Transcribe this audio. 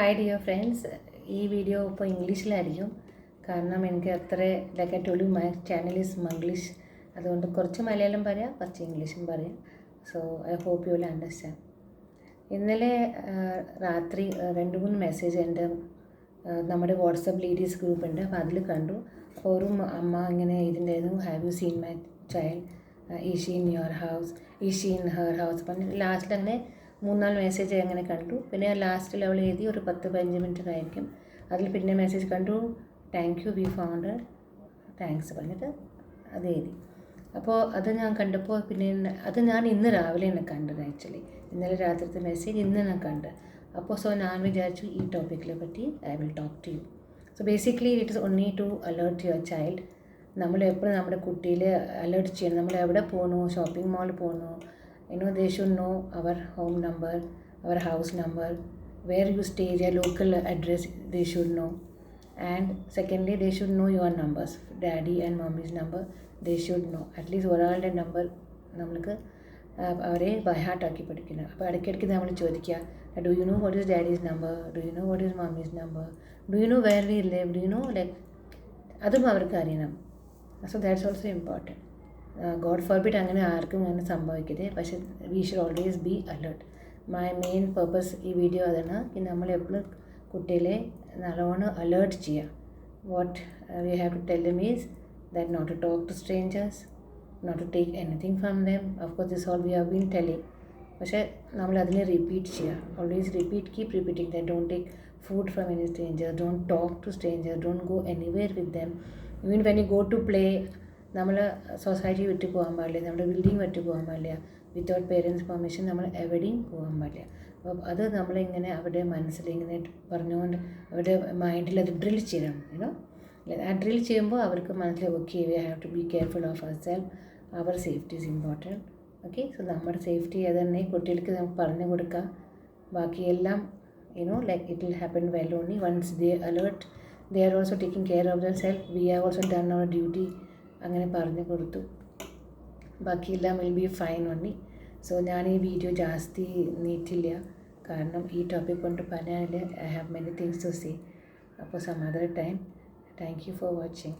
Hi dear friends, ഈ video ഇപ്പോൾ ഇംഗ്ലീഷിലായിരിക്കും. കാരണം എനിക്ക് അത്ര like I told you my channel is Manglish. അതുകൊണ്ട് കുറച്ച് മലയാളം പറയാം, കുറച്ച് ഇംഗ്ലീഷും പറയാം. So I hope you will understand. ഇന്നലെ രാത്രി 2-3 മെസ്സേജ് എൻ്റെ നമ്മുടെ വാട്സപ്പ് ലേഡീസ് ഗ്രൂപ്പ് ഉണ്ട്, അപ്പോൾ അതിൽ കണ്ടു. അപ്പോൾ ഒരു അമ്മ ഇങ്ങനെ എഴുതിണ്ടായിരുന്നു, have you seen my child, is he in your house, is he in her house പറഞ്ഞ് ലാസ്റ്റിൽ അങ്ങനെ 3-4 മെസ്സേജ് അങ്ങനെ കണ്ടു. പിന്നെ ലാസ്റ്റിൽ അവൾ എഴുതി ഒരു 10-15 മിനിറ്റ് ആയിരിക്കും. അതിൽ പിന്നെ മെസ്സേജ് കണ്ടു, thank you V found, thanks പറഞ്ഞിട്ട് അത് എഴുതി. അപ്പോൾ അത് ഞാൻ കണ്ടപ്പോൾ പിന്നെ അത് ഞാൻ ഇന്ന് രാവിലെയാണ് കണ്ടത്. ആക്ച്വലി ഇന്നലെ രാത്രിത്തെ മെസ്സേജ് ഇന്ന് ഞാൻ കണ്ടത്. അപ്പോൾ ഞാൻ വിചാരിച്ചു ഈ ടോപ്പിക്കിനെ പറ്റി I will talk to you. So basically it is only to alert your child. നമ്മൾ എപ്പോഴും നമ്മുടെ കുട്ടിയെ അലേർട്ട് ചെയ്യണം. നമ്മൾ എവിടെ പോകണു, ഷോപ്പിംഗ് മാളിൽ പോകണു, they should know our home number, our house number, where you stay, their local address they should know. And secondly, they should know your numbers, daddy and mommy's number they should know. At least ഒരാളുടെ number നമ്മൾക്ക് അവരെ by heart ആക്കി പഠിക്കണം. അപ്പോൾ ഇടയ്ക്കിടയ്ക്ക് നമ്മൾ ചോദിക്കുക, do you know what is daddy's number, do you know what is mummy's number, do you know where we live, do you know like അതും അവർക്ക് അറിയണം. So that's also important. God forbid അങ്ങനെ ആർക്കും അങ്ങനെ സംഭവിക്കരുത്. പക്ഷേ we should always be alert. My main purpose ഈ video അതാണ്, നമ്മൾ എപ്പോഴും കുട്ടികളെ നല്ലോണം അലേർട്ട് ചെയ്യുക. What we have to tell them is that not to talk to strangers, not to take anything from them. Of course this all we have been telling. പക്ഷേ നമ്മൾ അതിനെ റിപ്പീറ്റ് ചെയ്യുക. Always repeat, keep repeating that don't take food from any stranger, don't talk to stranger, don't go anywhere with them. Even when you go to play, നമ്മൾ society വിട്ട് പോകാൻ പാടില്ല, നമ്മുടെ building വിട്ട് പോകാൻ പാടില്ല, വിത്തൗട്ട് പേരൻസ് പെർമിഷൻ നമ്മൾ എവിടെയും പോകാൻ പാടില്ല. അപ്പോൾ അത് നമ്മളിങ്ങനെ അവരുടെ മനസ്സിൽ ഇങ്ങനെ പറഞ്ഞുകൊണ്ട് അവരുടെ മൈൻഡിൽ അത് ഡ്രിൽ ചെയ്യണം. ആ ഡ്രിൽ ചെയ്യുമ്പോൾ അവർക്ക് മനസ്സിൽ okay we have to be careful of our self, our safety is important. Okay, so നമ്മുടെ സേഫ്റ്റി അത് തന്നെ കുട്ടികൾക്ക് നമുക്ക് പറഞ്ഞു കൊടുക്കുക. ബാക്കിയെല്ലാം like it will happen well only once they alert, they are also taking care of their self, we have also done our duty. അങ്ങനെ പറഞ്ഞു കൊടുത്തു, ബാക്കിയെല്ലാം will be fine only. So ഞാൻ ഈ വീഡിയോ ജാസ്തി നീട്ടില്ല, കാരണം ഈ ടോപ്പിക് കൊണ്ട് പറയാനില്ല. I have many things to say. അപ്പോൾ some other time. Thank you for watching.